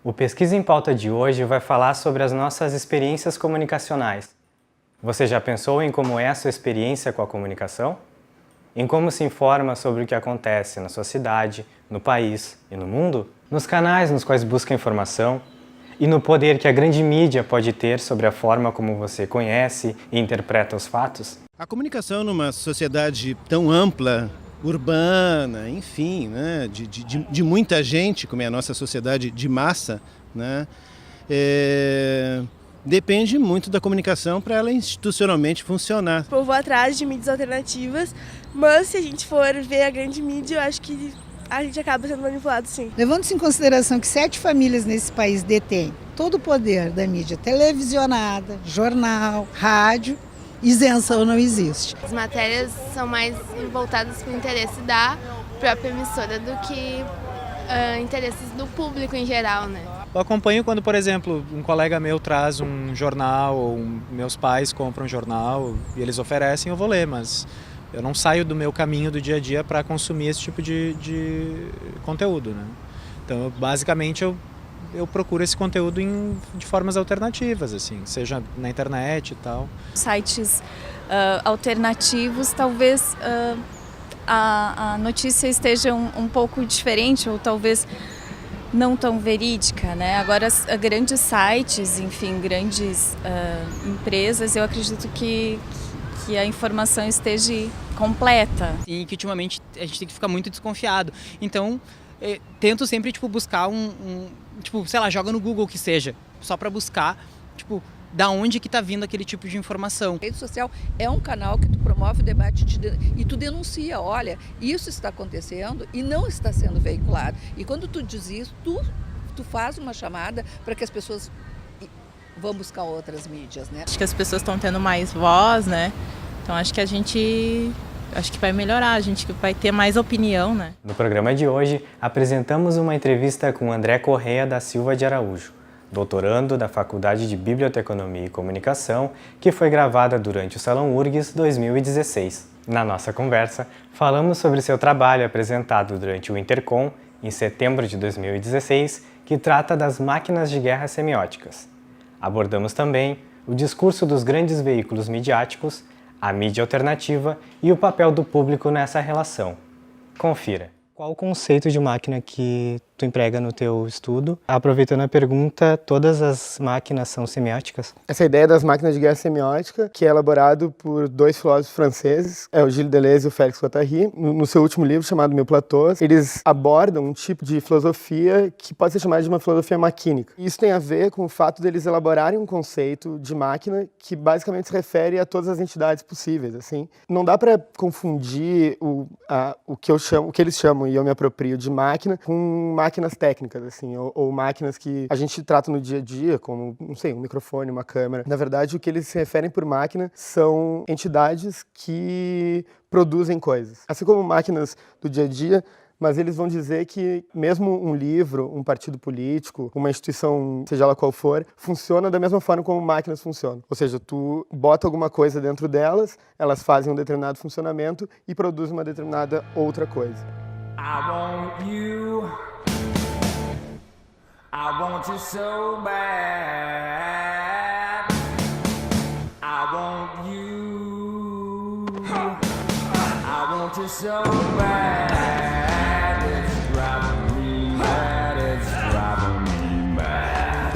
O Pesquisa em Pauta de hoje vai falar sobre as nossas experiências comunicacionais. Você já pensou em como é a sua experiência com a comunicação? Em como se informa sobre o que acontece na sua cidade, no país e no mundo? Nos canais nos quais busca informação? E no poder que a grande mídia pode ter sobre a forma como você conhece e interpreta os fatos? A comunicação numa sociedade tão ampla, urbana, enfim, né, de muita gente, como é a nossa sociedade de massa, né, depende muito da comunicação para ela institucionalmente funcionar. Eu vou atrás de mídias alternativas, mas se a gente for ver a grande mídia, eu acho que a gente acaba sendo manipulado, sim. Levando-se em consideração que 7 famílias nesse país detêm todo o poder da mídia televisionada, jornal, rádio, isenção não existe. As matérias são mais voltadas para o interesse da própria emissora do que interesses do público em geral, né? Eu acompanho quando, por exemplo, um colega meu traz um jornal, ou meus pais compram um jornal e eles oferecem, eu vou ler, mas eu não saio do meu caminho do dia a dia para consumir esse tipo de conteúdo, né? Então, basicamente, eu procuro esse conteúdo de formas alternativas, assim, seja na internet e tal. Sites alternativos, talvez a notícia esteja um pouco diferente ou talvez não tão verídica, né? Agora, grandes sites, enfim, grandes empresas, eu acredito que a informação esteja completa. E que ultimamente a gente tem que ficar muito desconfiado. Então, tento sempre buscar sei lá, joga no Google que seja, só para buscar, da onde que tá vindo aquele tipo de informação. A rede social é um canal que tu promove o debate e tu denuncia, olha, isso está acontecendo e não está sendo veiculado. E quando tu diz isso, tu faz uma chamada para que as pessoas vão buscar outras mídias, né? Acho que as pessoas estão tendo mais voz, né? Então acho que vai melhorar, a gente vai ter mais opinião, né? No programa de hoje, apresentamos uma entrevista com André Correia da Silva de Araújo, doutorando da Faculdade de Biblioteconomia e Comunicação, que foi gravada durante o Salão URGS 2016. Na nossa conversa, falamos sobre seu trabalho apresentado durante o Intercom, em setembro de 2016, que trata das máquinas de guerra semióticas. Abordamos também o discurso dos grandes veículos midiáticos, a mídia alternativa e o papel do público nessa relação. Confira. Qual o conceito de máquina que tu emprega no teu estudo? Aproveitando a pergunta, todas as máquinas são semióticas? Essa ideia das máquinas de guerra semiótica, que é elaborado por 2 filósofos franceses, o Gilles Deleuze e o Félix Guattari, no seu último livro chamado Mil Platôs, eles abordam um tipo de filosofia que pode ser chamada de uma filosofia maquínica. Isso tem a ver com o fato deles elaborarem um conceito de máquina que basicamente se refere a todas as entidades possíveis. Assim. Não dá para confundir o que eles chamam, e eu me aproprio, de máquina com máquinas técnicas, assim, ou máquinas que a gente trata no dia a dia, como, não sei, um microfone, uma câmera. Na verdade, o que eles se referem por máquina são entidades que produzem coisas. Assim como máquinas do dia a dia, mas eles vão dizer que mesmo um livro, um partido político, uma instituição, seja ela qual for, funciona da mesma forma como máquinas funcionam. Ou seja, tu bota alguma coisa dentro delas, elas fazem um determinado funcionamento e produzem uma determinada outra coisa. I want you so bad. I want you so bad. It's driving me mad, it's driving me mad.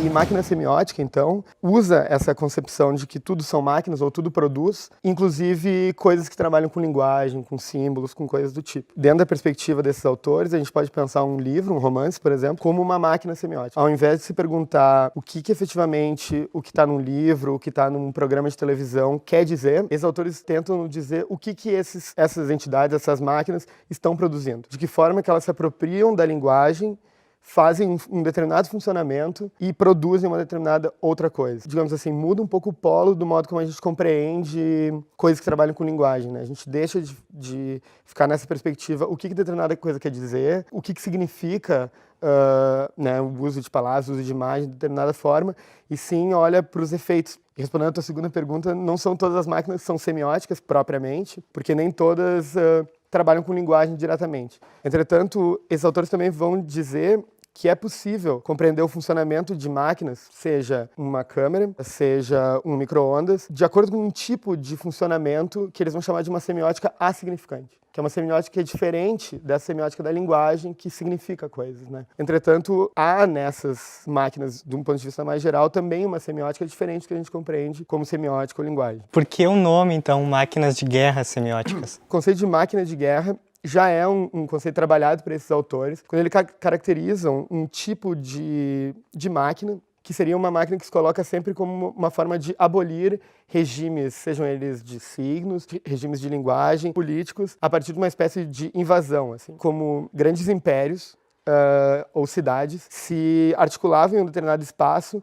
E máquina semiótica, então, usa essa concepção de que tudo são máquinas ou tudo produz, inclusive coisas que trabalham com linguagem, com símbolos, com coisas do tipo. Dentro da perspectiva desses autores, a gente pode pensar um livro, um romance, por exemplo, como uma máquina semiótica. Ao invés de se perguntar o que efetivamente o que está num livro, o que está num programa de televisão quer dizer, esses autores tentam dizer o que essas entidades, essas máquinas estão produzindo. De que forma que elas se apropriam da linguagem fazem um determinado funcionamento e produzem uma determinada outra coisa. Digamos assim, muda um pouco o polo do modo como a gente compreende coisas que trabalham com linguagem, né? A gente deixa de ficar nessa perspectiva, o que determinada coisa quer dizer, o que significa né, o uso de palavras, o uso de imagem de determinada forma, e sim olha para os efeitos. E respondendo a tua segunda pergunta, não são todas as máquinas que são semióticas propriamente, porque nem todas trabalham com linguagem diretamente. Entretanto, esses autores também vão dizer que é possível compreender o funcionamento de máquinas, seja uma câmera, seja um micro-ondas, de acordo com um tipo de funcionamento que eles vão chamar de uma semiótica assignificante, que é uma semiótica que é diferente dessa semiótica da linguagem, que significa coisas, né? Entretanto, há nessas máquinas, de um ponto de vista mais geral, também uma semiótica diferente que a gente compreende como semiótica ou linguagem. Por que o nome, então, máquinas de guerra semióticas? O conceito de máquina de guerra já é um conceito trabalhado por esses autores, quando eles caracterizam um tipo de máquina, que seria uma máquina que se coloca sempre como uma forma de abolir regimes, sejam eles de signos, regimes de linguagem, políticos, a partir de uma espécie de invasão, assim, como grandes impérios ou cidades se articulavam em um determinado espaço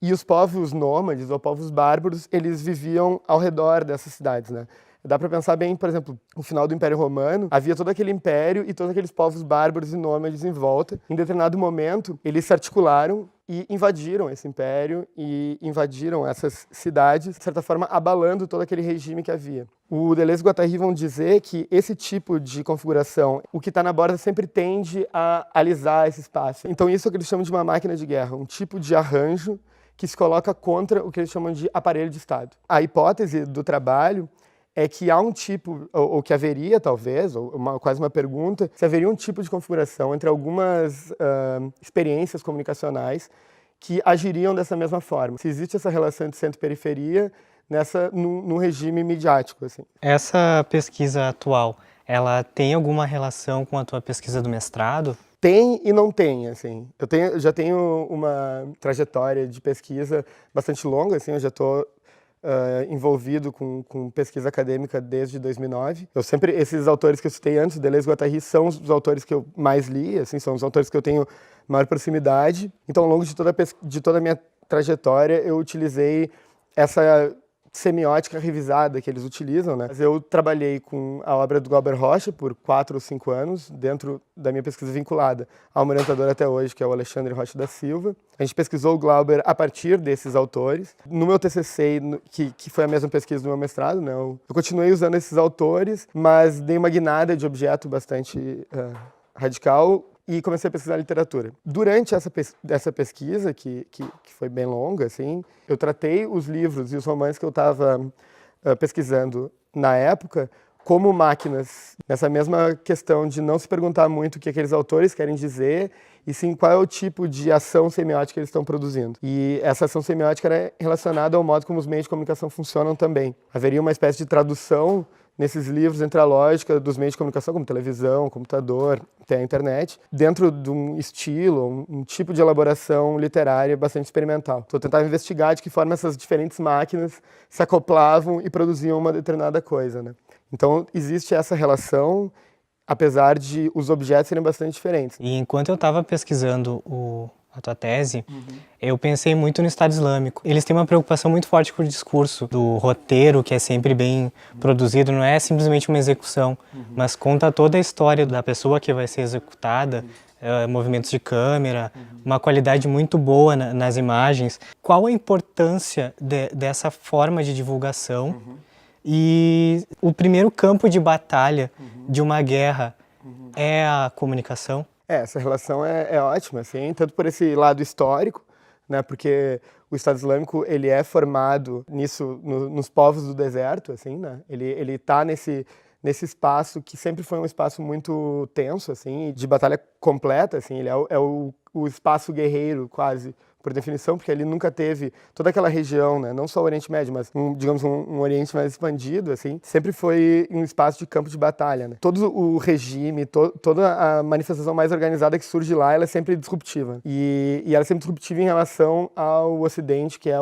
e os povos nômades ou povos bárbaros, eles viviam ao redor dessas cidades, né? Dá para pensar bem, por exemplo, no final do Império Romano, havia todo aquele império e todos aqueles povos bárbaros e nômades em volta. Em determinado momento, eles se articularam e invadiram esse império e invadiram essas cidades, de certa forma, abalando todo aquele regime que havia. O Deleuze e Guattari vão dizer que esse tipo de configuração, o que está na borda sempre tende a alisar esse espaço. Então isso é o que eles chamam de uma máquina de guerra, um tipo de arranjo que se coloca contra o que eles chamam de aparelho de Estado. A hipótese do trabalho é que há um tipo, ou que haveria talvez, ou quase uma pergunta, se haveria um tipo de configuração entre algumas experiências comunicacionais que agiriam dessa mesma forma. Se existe essa relação de centro e periferia num regime midiático, assim. Essa pesquisa atual, ela tem alguma relação com a tua pesquisa do mestrado? Tem e não tem, assim. Eu já tenho uma trajetória de pesquisa bastante longa, assim, eu já estou envolvido com pesquisa acadêmica desde 2009. Esses autores que eu citei antes, Deleuze e Guattari, são os autores que eu mais li, assim, são os autores que eu tenho maior proximidade. Então, ao longo de toda a minha trajetória, eu utilizei essa semiótica revisada que eles utilizam, né? Eu trabalhei com a obra do Glauber Rocha por 4 ou 5 anos, dentro da minha pesquisa vinculada a um orientador até hoje, que é o Alexandre Rocha da Silva. A gente pesquisou o Glauber a partir desses autores. No meu TCC, que foi a mesma pesquisa do meu mestrado, né? Eu continuei usando esses autores, mas dei uma guinada de objeto bastante radical, e comecei a pesquisar literatura. Durante essa pesquisa, que foi bem longa, assim, eu tratei os livros e os romances que eu estava pesquisando na época como máquinas, nessa mesma questão de não se perguntar muito o que aqueles autores querem dizer, e sim qual é o tipo de ação semiótica eles estão produzindo. E essa ação semiótica era relacionada ao modo como os meios de comunicação funcionam também. Haveria uma espécie de tradução nesses livros entre a lógica dos meios de comunicação, como televisão, computador, até a internet, dentro de um estilo, um tipo de elaboração literária bastante experimental. Então, eu tentava investigar de que forma essas diferentes máquinas se acoplavam e produziam uma determinada coisa, né? Então, existe essa relação, apesar de os objetos serem bastante diferentes. E enquanto eu estava pesquisando a tua tese, eu pensei muito no Estado Islâmico. Eles têm uma preocupação muito forte com o discurso do roteiro, que é sempre bem produzido, não é simplesmente uma execução, mas conta toda a história da pessoa que vai ser executada, movimentos de câmera, uma qualidade muito boa nas imagens. Qual a importância dessa forma de divulgação? E o primeiro campo de batalha de uma guerra é a comunicação? Essa relação é ótima, assim, tanto por esse lado histórico, né, porque o Estado Islâmico ele é formado nisso, nos povos do deserto, assim, né, ele está nesse espaço que sempre foi um espaço muito tenso, assim, de batalha completa, assim, ele é o espaço guerreiro quase, por definição, porque ele nunca teve toda aquela região, né, não só o Oriente Médio, mas digamos um Oriente mais expandido, assim, sempre foi um espaço de campo de batalha, né. Todo o regime, toda a manifestação mais organizada que surge lá, ela é sempre disruptiva. E ela é sempre disruptiva em relação ao Ocidente, que é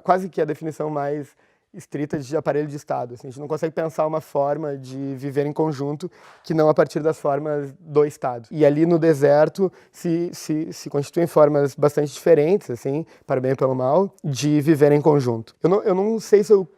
quase que a definição mais estrita de aparelho de Estado. Assim, a gente não consegue pensar uma forma de viver em conjunto que não a partir das formas do Estado. E ali no deserto se constituem formas bastante diferentes, assim, para o bem e pelo mal, de viver em conjunto. Eu não sei se eu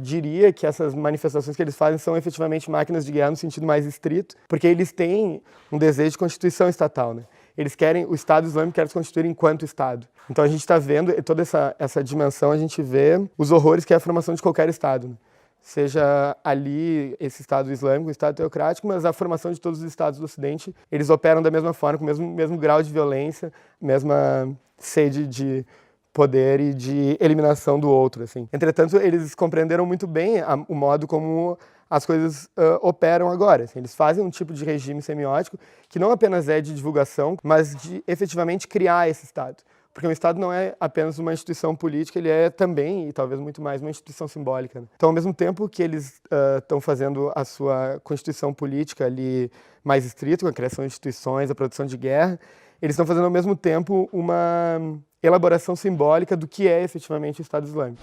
diria que essas manifestações que eles fazem são efetivamente máquinas de guerra no sentido mais estrito, porque eles têm um desejo de constituição estatal, né? Eles querem, o Estado Islâmico quer se constituir enquanto Estado. Então a gente está vendo toda essa dimensão, a gente vê os horrores que é a formação de qualquer Estado, né? Seja ali esse Estado Islâmico, o Estado teocrático, mas a formação de todos os Estados do Ocidente, eles operam da mesma forma, com o mesmo grau de violência, mesma sede de poder e de eliminação do outro, assim. Entretanto, eles compreenderam muito bem o modo como as coisas operam agora. Assim. Eles fazem um tipo de regime semiótico que não apenas é de divulgação, mas de efetivamente criar esse Estado. Porque o Estado não é apenas uma instituição política, ele é também, e talvez muito mais, uma instituição simbólica. Né? Então, ao mesmo tempo que eles estão fazendo a sua constituição política ali mais estrita, com a criação de instituições, a produção de guerra, eles estão fazendo ao mesmo tempo uma elaboração simbólica do que é efetivamente o Estado Islâmico.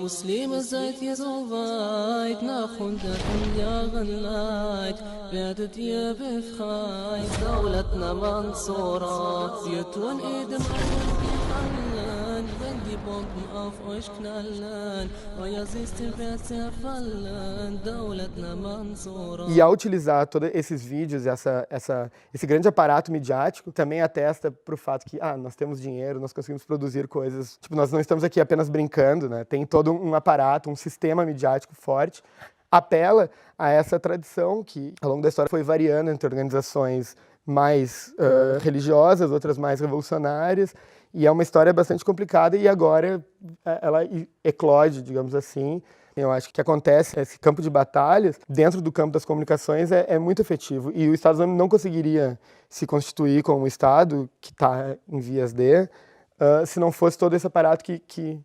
مسلم زيت يزوفايت ناخن يا غنايت بعدت يا بفخاي دولتنا منصورة يتون إيدم حلان بندي بومب أف أشكنالان ويزيست بيت فلان دولتنا منصورة. E ao utilizar todos esses vídeos, esse grande aparato midiático, também atesta para o fato que nós temos dinheiro, nós conseguimos produzir coisas. Tipo, nós não estamos aqui apenas brincando, né? Tem todo um aparato, um sistema midiático forte. Apela a essa tradição que, ao longo da história, foi variando entre organizações mais religiosas, outras mais revolucionárias, e é uma história bastante complicada e agora ela eclode, digamos assim. Eu acho que acontece, esse campo de batalhas, dentro do campo das comunicações, é muito efetivo. E o Estado Islâmico não conseguiria se constituir como um Estado, que está em vias de, se não fosse todo esse aparato que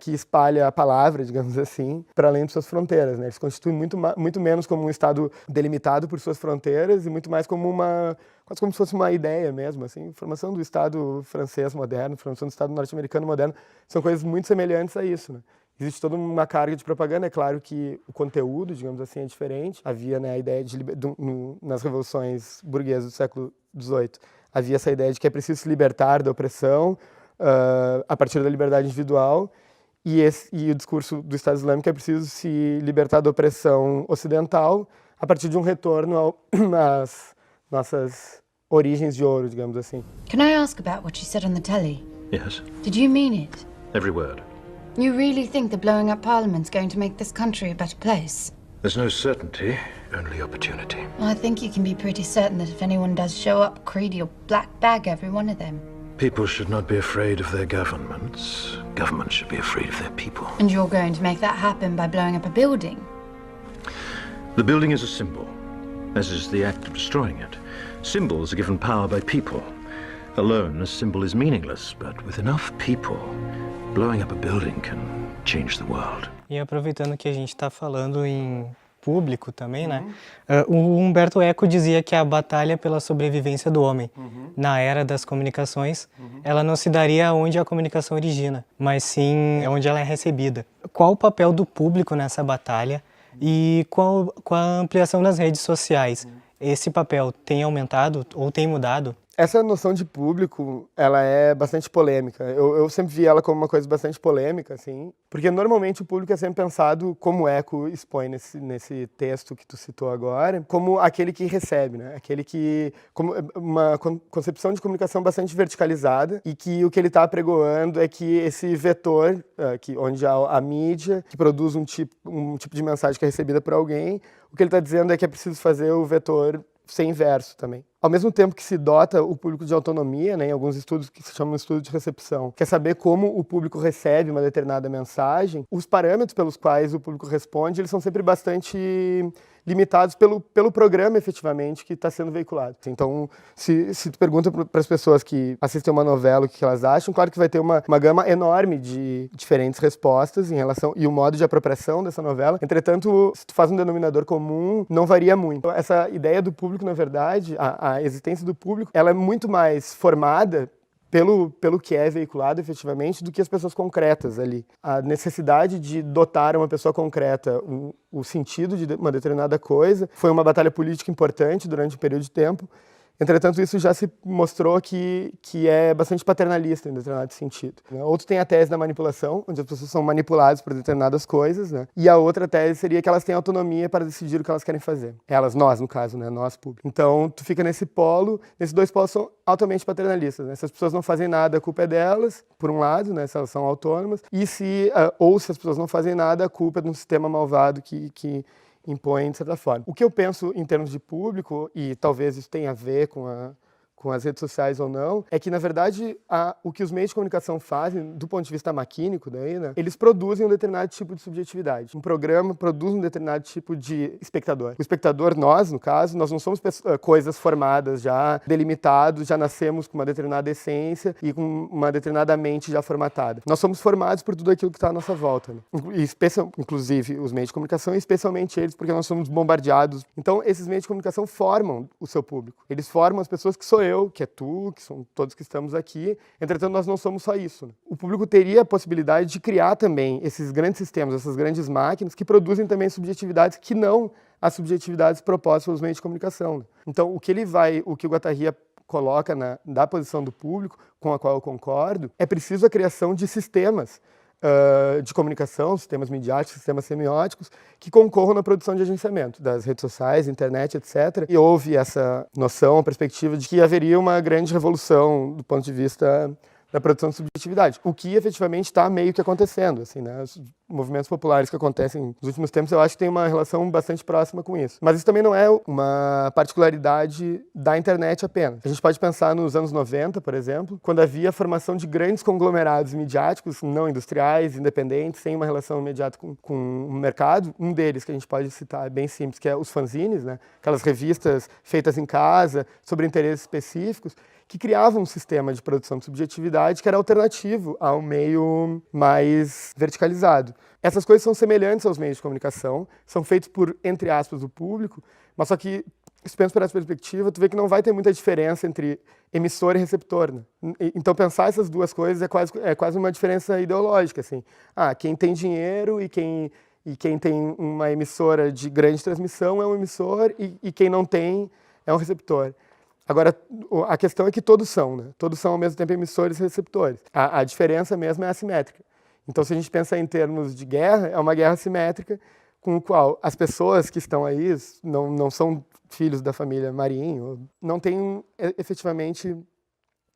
espalha a palavra, digamos assim, para além de suas fronteiras. Né? Ele se constitui muito menos como um Estado delimitado por suas fronteiras e muito mais como quase como se fosse uma ideia mesmo. Assim. Formação do Estado francês moderno, formação do Estado norte-americano moderno, são coisas muito semelhantes a isso. Né? Existe toda uma carga de propaganda, é claro que o conteúdo, digamos assim, é diferente. Havia a ideia nas revoluções burguesas do século XVIII, havia essa ideia de que é preciso se libertar da opressão a partir da liberdade individual, e o discurso do Estado Islâmico é preciso se libertar da opressão ocidental a partir de um retorno às nossas origens de ouro, digamos assim. Can I ask about what you said on the telly? Yes. Did you mean it? Every word. You really think the blowing up Parliament's going to make this country a better place? There's no certainty, only opportunity. Well, I think you can be pretty certain that if anyone does show up, Creed, you'll black bag every one of them. People should not be afraid of their governments. Governments should be afraid of their people. And you're going to make that happen by blowing up a building? The building is a symbol, as is the act of destroying it. Symbols are given power by people. Alone, a symbol is meaningless, but with enough people, blowing up a building can change the world. E aproveitando que a gente está falando em público também, né? O Humberto Eco dizia que a batalha pela sobrevivência do homem na era das comunicações, ela não se daria onde a comunicação origina, mas sim onde ela é recebida. Qual o papel do público nessa batalha e com a ampliação das redes sociais? Esse papel tem aumentado ou tem mudado? Essa noção de público, ela é bastante polêmica. Eu sempre vi ela como uma coisa bastante polêmica, assim, porque normalmente o público é sempre pensado, como o Eco expõe nesse texto que tu citou agora, como aquele que recebe, né? Aquele que, como uma concepção de comunicação bastante verticalizada e que o que ele está apregoando é que esse vetor, onde há a mídia, que produz um tipo de mensagem que é recebida por alguém, o que ele está dizendo é que é preciso fazer o vetor ser inverso também. Ao mesmo tempo que se dota o público de autonomia, né, em alguns estudos que se chamam de estudo de recepção, quer saber como o público recebe uma determinada mensagem, os parâmetros pelos quais o público responde, eles são sempre bastante limitados pelo programa, efetivamente, que está sendo veiculado. Então, se tu pergunta para as pessoas que assistem uma novela o que elas acham, claro que vai ter uma gama enorme de diferentes respostas em relação e o modo de apropriação dessa novela. Entretanto, se tu faz um denominador comum, não varia muito. Então, essa ideia do público, na verdade, a existência do público, ela é muito mais formada pelo que é veiculado efetivamente do que as pessoas concretas ali. A necessidade de dotar uma pessoa concreta o sentido de uma determinada coisa foi uma batalha política importante durante um período de tempo. Entretanto, isso já se mostrou que é bastante paternalista em determinado sentido. Outro tem a tese da manipulação, onde as pessoas são manipuladas por determinadas coisas, né? E a outra tese seria que elas têm autonomia para decidir o que elas querem fazer. Nós, no caso, né? Nós, público. Então, tu fica nesse polo, esses dois polos são altamente paternalistas, né? Se as pessoas não fazem nada, a culpa é delas, por um lado, né? Se elas são autônomas, ou se as pessoas não fazem nada, a culpa é de um sistema malvado que impõe, de certa forma. O que eu penso em termos de público, e talvez isso tenha a ver com as redes sociais ou não, é que, na verdade, o que os meios de comunicação fazem, do ponto de vista maquínico, daí, né, eles produzem um determinado tipo de subjetividade. Um programa produz um determinado tipo de espectador. O espectador, nós, no caso, nós não somos coisas formadas já, delimitados, já nascemos com uma determinada essência e com uma determinada mente já formatada. Nós somos formados por tudo aquilo que está à nossa volta, né? Inclusive os meios de comunicação, e especialmente eles, porque nós somos bombardeados. Então, esses meios de comunicação formam o seu público. Eles formam as pessoas que sou eu, que é tu, que são todos que estamos aqui. Entretanto, nós não somos só isso, né? O público teria a possibilidade de criar também esses grandes sistemas, essas grandes máquinas que produzem também subjetividades que não as subjetividades propostas pelos meios de comunicação, né? Então, o que o Guattari coloca da posição do público, com a qual eu concordo, é preciso a criação de sistemas de comunicação, sistemas midiáticos, sistemas semióticos, que concorram na produção de agenciamento das redes sociais, internet, etc. E houve essa noção, a perspectiva de que haveria uma grande revolução do ponto de vista da produção de subjetividade, o que efetivamente está meio que acontecendo, assim, né? Os movimentos populares que acontecem nos últimos tempos, eu acho que tem uma relação bastante próxima com isso. Mas isso também não é uma particularidade da internet apenas. A gente pode pensar nos anos 90, por exemplo, quando havia a formação de grandes conglomerados midiáticos, não industriais, independentes, sem uma relação imediata com o mercado. Um deles que a gente pode citar é bem simples, que é os fanzines, né? Aquelas revistas feitas em casa, sobre interesses específicos, que criavam um sistema de produção de subjetividade que era alternativo ao meio mais verticalizado. Essas coisas são semelhantes aos meios de comunicação, são feitos por, entre aspas, o público, mas só que, se pensa por essa perspectiva, tu vê que não vai ter muita diferença entre emissor e receptor, né? Então, pensar essas duas coisas é quase uma diferença ideológica, assim. Quem tem dinheiro e quem tem uma emissora de grande transmissão é um emissor e quem não tem é um receptor. Agora, a questão é que todos são, né? Todos são ao mesmo tempo emissores e receptores. A diferença mesmo é assimétrica. Então, se a gente pensa em termos de guerra, é uma guerra assimétrica com a qual as pessoas que estão aí não são filhos da família Marinho, não têm efetivamente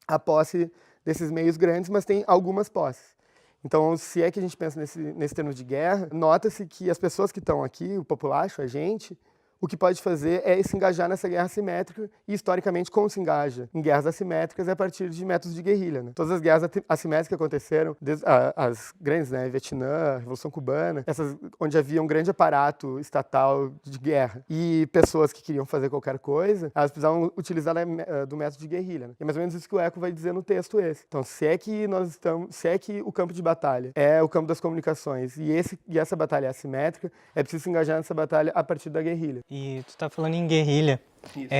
a posse desses meios grandes, mas têm algumas posses. Então, se é que a gente pensa nesse termo de guerra, nota-se que as pessoas que estão aqui, o populacho, a gente, o que pode fazer é se engajar nessa guerra assimétrica e, historicamente, como se engaja em guerras assimétricas é a partir de métodos de guerrilha, né? Todas as guerras assimétricas que aconteceram, desde as grandes, né, Vietnã, Revolução Cubana, essas onde havia um grande aparato estatal de guerra e pessoas que queriam fazer qualquer coisa, elas precisavam utilizar do método de guerrilha, né? É mais ou menos isso que o Eco vai dizer no texto esse. Então, se é que o campo de batalha é o campo das comunicações e essa batalha é assimétrica, é preciso se engajar nessa batalha a partir da guerrilha. E tu está falando em guerrilha.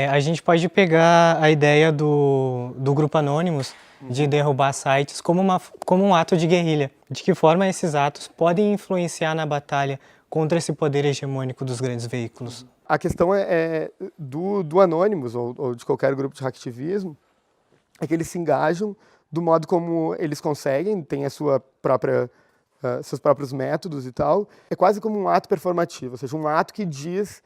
A gente pode pegar a ideia do Grupo Anonymous de derrubar sites como um ato de guerrilha. De que forma esses atos podem influenciar na batalha contra esse poder hegemônico dos grandes veículos? A questão do Anonymous ou de qualquer grupo de hacktivismo é que eles se engajam do modo como eles conseguem, tem seus próprios métodos e tal. É quase como um ato performativo, ou seja, um ato que diz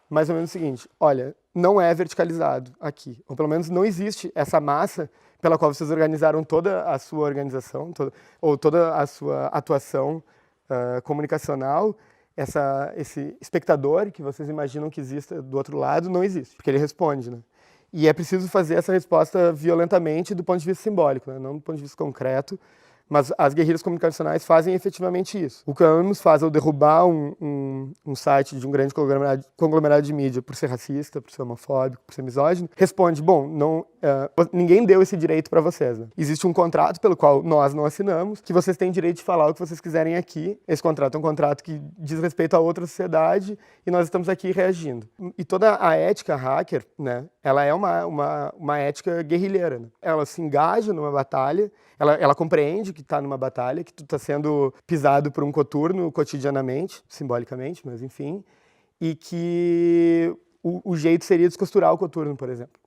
mais ou menos o seguinte: olha, não é verticalizado aqui, ou pelo menos não existe essa massa pela qual vocês organizaram toda a sua organização, ou toda a sua atuação comunicacional, esse espectador que vocês imaginam que exista do outro lado não existe, porque ele responde, né? E é preciso fazer essa resposta violentamente do ponto de vista simbólico, né? Não do ponto de vista concreto, Mas as guerrilhas comunicacionais fazem efetivamente isso. O que o Anonymous faz ao derrubar um site de um grande conglomerado de mídia por ser racista, por ser homofóbico, por ser misógino, responde, bom, ninguém deu esse direito para vocês. Né? Existe um contrato pelo qual nós não assinamos, que vocês têm direito de falar o que vocês quiserem aqui. Esse contrato é um contrato que diz respeito a outra sociedade e nós estamos aqui reagindo. E toda a ética hacker, né, ela é uma ética guerrilheira. Né? Ela se engaja numa batalha, ela compreende que está numa batalha, que tu está sendo pisado por um coturno cotidianamente, simbolicamente, mas enfim, e que o jeito seria descosturar o coturno, por exemplo.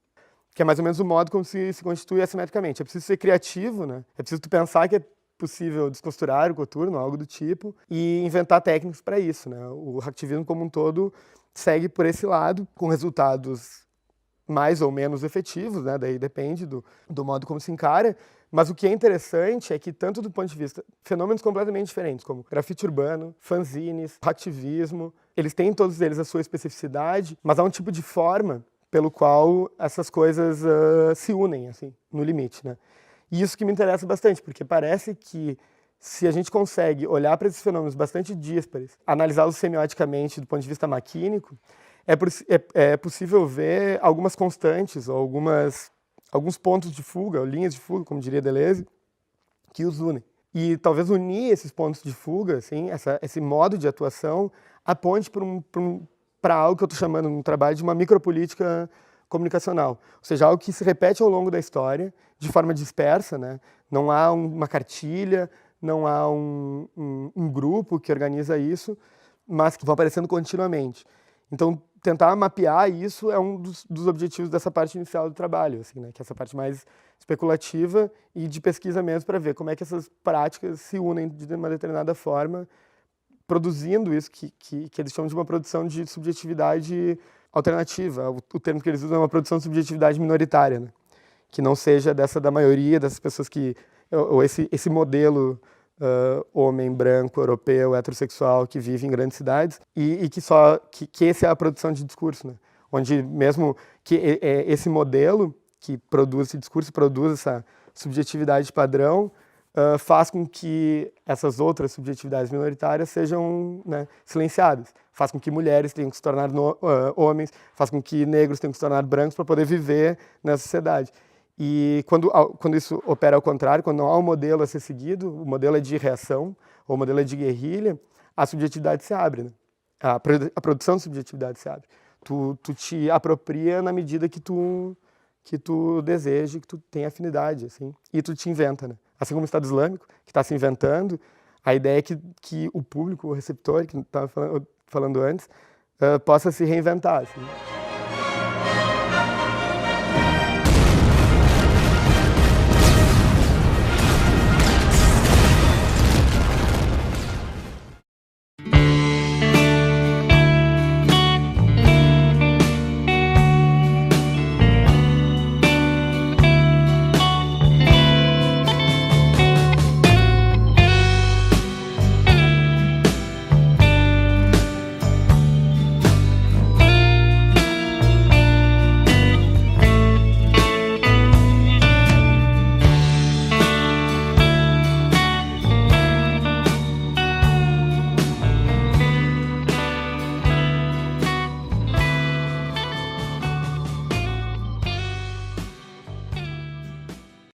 Que é mais ou menos o modo como se constitui assimetricamente. É preciso ser criativo, né? É preciso tu pensar que é possível descosturar o coturno, algo do tipo, e inventar técnicas para isso, né? O hacktivismo como um todo segue por esse lado, com resultados mais ou menos efetivos, né? Daí depende do modo como se encara. Mas o que é interessante é que, tanto do ponto de vista fenômenos completamente diferentes, como grafite urbano, fanzines, hacktivismo, eles têm todos eles a sua especificidade, mas há um tipo de forma pelo qual essas coisas se unem, assim, no limite, né? E isso que me interessa bastante, porque parece que se a gente consegue olhar para esses fenômenos bastante díspares, analisá-los semioticamente do ponto de vista maquínico, é possível ver algumas constantes ou alguns pontos de fuga, ou linhas de fuga, como diria Deleuze, que os unem. E talvez unir esses pontos de fuga, assim, esse modo de atuação, aponte para algo que eu estou chamando no trabalho de uma micropolítica comunicacional. Ou seja, algo que se repete ao longo da história, de forma dispersa, né? Não há uma cartilha, não há um grupo que organiza isso, mas que vão aparecendo continuamente. Então, tentar mapear isso é um dos objetivos dessa parte inicial do trabalho, assim, né? Que é essa parte mais especulativa e de pesquisa mesmo, para ver como é que essas práticas se unem de uma determinada forma, produzindo isso que eles chamam de uma produção de subjetividade alternativa. O termo que eles usam é uma produção de subjetividade minoritária, né? Que não seja dessa da maioria dessas pessoas ou esse modelo homem branco, europeu, heterossexual que vive em grandes cidades e que essa é a produção de discurso, né? Onde mesmo que esse modelo que produz esse discurso, produz essa subjetividade padrão, faz com que essas outras subjetividades minoritárias sejam, né, silenciadas. Faz com que mulheres tenham que se tornar homens, faz com que negros tenham que se tornar brancos para poder viver nessa sociedade. E quando isso opera ao contrário, quando não há um modelo a ser seguido, o modelo é de reação, ou o modelo é de guerrilha, a subjetividade se abre, né? A produção de subjetividade se abre. Tu te apropria na medida que tu deseja, que tu tem afinidade, assim, e tu te inventa, né? Assim como o Estado Islâmico, que está se inventando, a ideia é que o público, o receptor, que estava falando antes, possa se reinventar, assim.